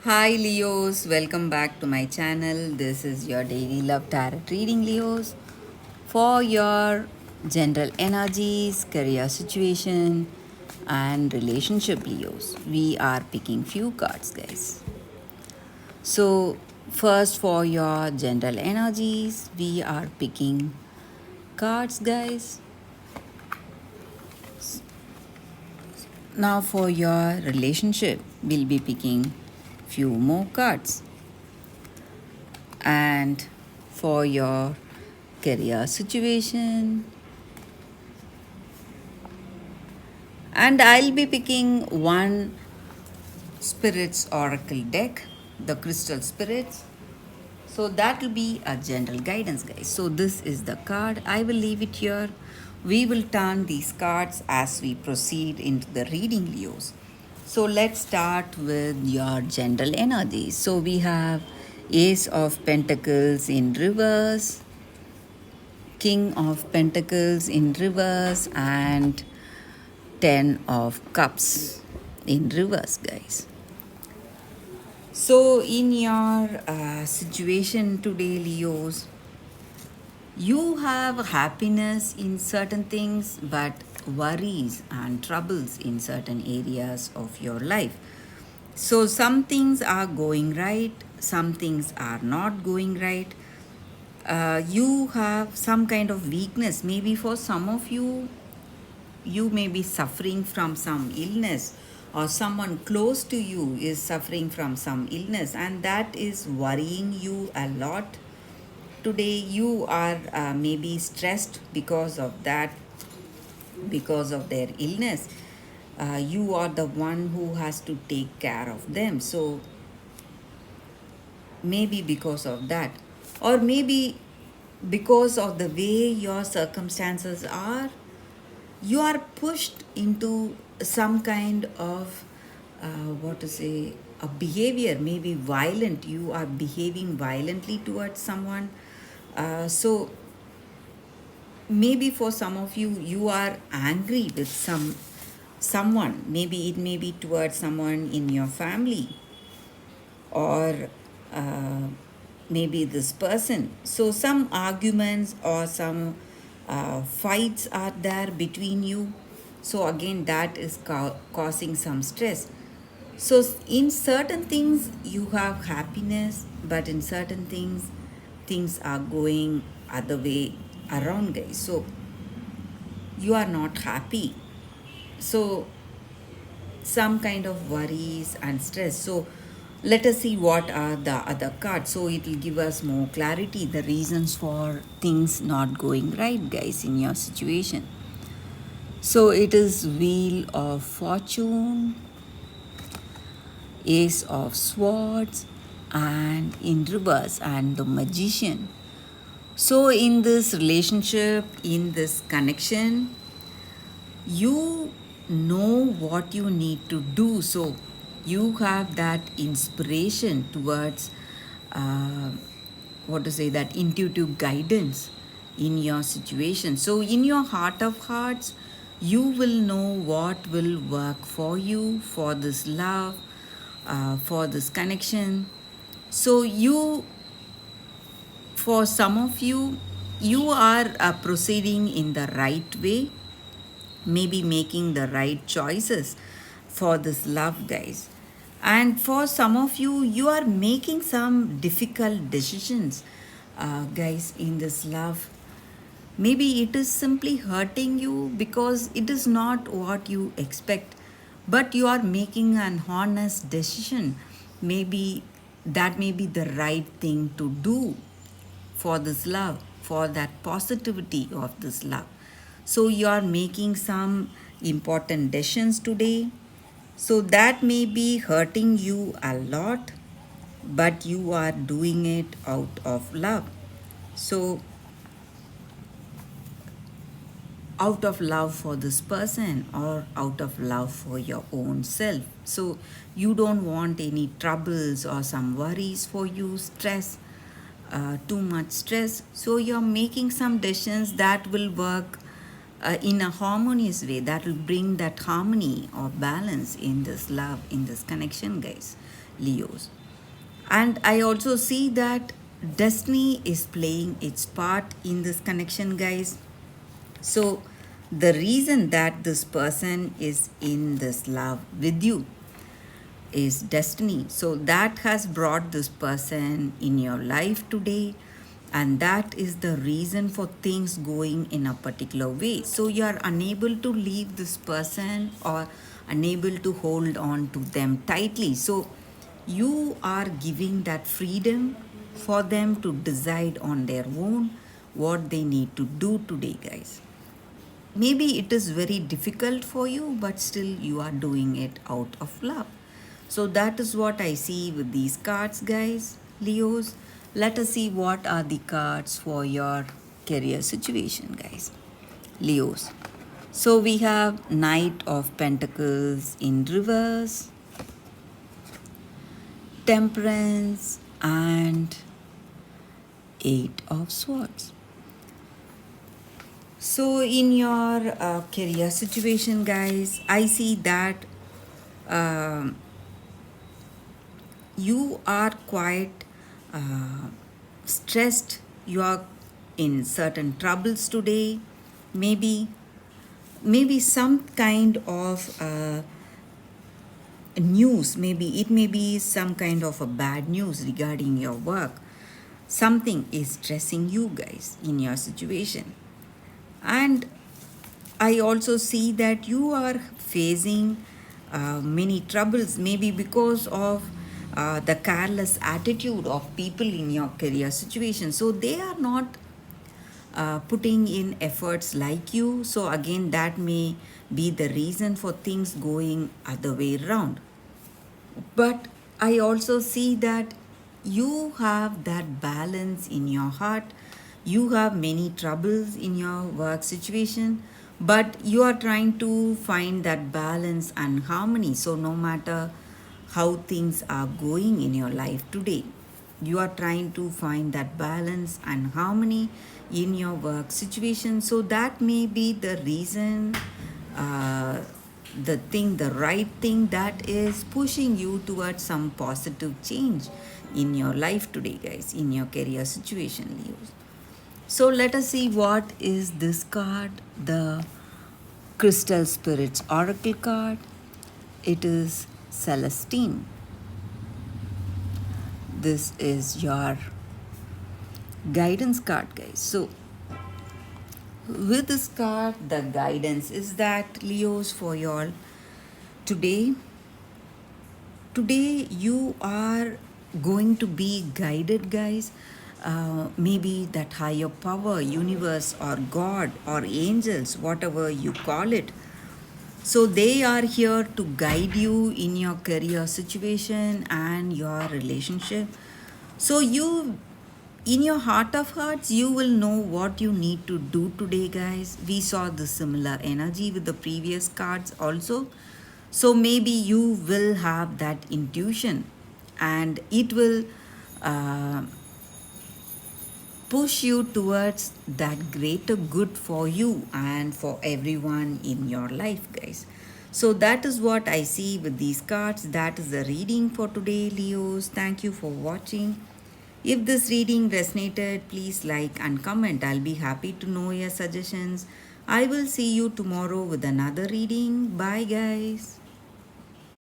Hi Leos, welcome back to my channel. This is your daily love tarot reading, Leos. For your general energies, career situation, and relationship, Leos. We are picking few cards, guys. So, first for your general energies, we are picking cards, guys. Now for your relationship, we'll be picking few more cards. And for your career situation, and I'll be picking one spirits oracle deck, the crystal spirits. So that will be a general guidance, guys. So this is the card. I will leave it here. We will turn these cards as we proceed into the reading, Leos. So let's start with your general energy. So we have Ace of Pentacles in reverse, King of Pentacles in reverse, and Ten of Cups in reverse, guys. So, in your situation today, Leos, you have happiness in certain things, but worries and troubles in certain areas of your life. So, some things are going right, some things are not going right. You have some kind of weakness. Maybe for some of you, you may be suffering from some illness, or someone close to you is suffering from some illness, and that is worrying you a lot. Today, you are maybe stressed because of that, because of their illness. You are the one who has to take care of them. So, maybe because of that, or maybe because of the way your circumstances are, you are pushed into some kind of what to say, a behavior, maybe violent. You are behaving violently towards someone. So maybe for some of you, you are angry with someone. Maybe it may be towards someone in your family, or uh, maybe this person. So, some arguments or some fights are there between you. So, again, that is causing some stress. So, in certain things, you have happiness, but in certain things, things are going other way around, guys. So, you are not happy. So, some kind of worries and stress. So let us see what are the other cards. So it will give us more clarity, the reasons for things not going right, guys, in your situation. So it is Wheel of Fortune, Ace of Swords, and in reverse, and the Magician. So in this relationship, in this connection, you know what you need to do. So you have that inspiration towards uh, what to say, that intuitive guidance in your situation. So in your heart of hearts, you will know what will work for you, for this love, for this connection. So you, for some of you, you are proceeding in the right way, maybe making the right choices for this love, guys. And for some of you, you are making some difficult decisions, guys, in this love. Maybe it is simply hurting you because it is not what you expect, but you are making an honest decision. Maybe that may be the right thing to do for this love, for that positivity of this love. So you are making some important decisions today. So that may be hurting you a lot, but you are doing it out of love. So, out of love for this person, or out of love for your own self. So, you don't want any troubles or some worries for you, stress, too much stress. So, you're making some decisions that will work in a harmonious way that will bring that harmony or balance in this love, in this connection, guys, Leos. And I also see that destiny is playing its part in this connection, guys. So, the reason that this person is in this love with you is destiny. So, that has brought this person in your life today, and that is the reason for things going in a particular way. So, you are unable to leave this person or unable to hold on to them tightly. So, you are giving that freedom for them to decide on their own what they need to do today, guys. Maybe it is very difficult for you, but still you are doing it out of love. So that is what I see with these cards, guys, Leos. Let us see what are the cards for your career situation, guys, Leos. So we have Knight of Pentacles in reverse, Temperance, and Eight of Swords. So, in your career situation, guys, I see that um you are quite stressed. You are in certain troubles today. Maybe some kind of news. Maybe it may be some kind of a bad news regarding your work. Something is stressing you guys in your situation. And I also see that you are facing many troubles, maybe because of the careless attitude of people in your career situation. So they are not putting in efforts like you. So again, that may be the reason for things going other way around. But I also see that you have that balance in your heart. You have many troubles in your work situation, but you are trying to find that balance and harmony. So, no matter how things are going in your life today, you are trying to find that balance and harmony in your work situation. So, that may be the reason. The right thing that is pushing you towards some positive change in your life today, guys, in your career situation, Leos. So let us see what is this card, the Crystal Spirits Oracle card. It is Celestine. This is your guidance card, guys. So with this card, the guidance is that, Leos, for y'all today you are going to be guided, guys. Maybe that higher power, universe, or God, or angels, whatever you call it. So they are here to guide you in your career situation and your relationship. So you, in your heart of hearts, you will know what you need to do today, guys. We saw the similar energy with the previous cards also. So maybe you will have that intuition, and it will push you towards that greater good for you and for everyone in your life, guys. So that is what I see with these cards. That is the reading for today, Leos. Thank you for watching. If this reading resonated, please like and comment. I'll be happy to know your suggestions. I will see you tomorrow with another reading. Bye, guys.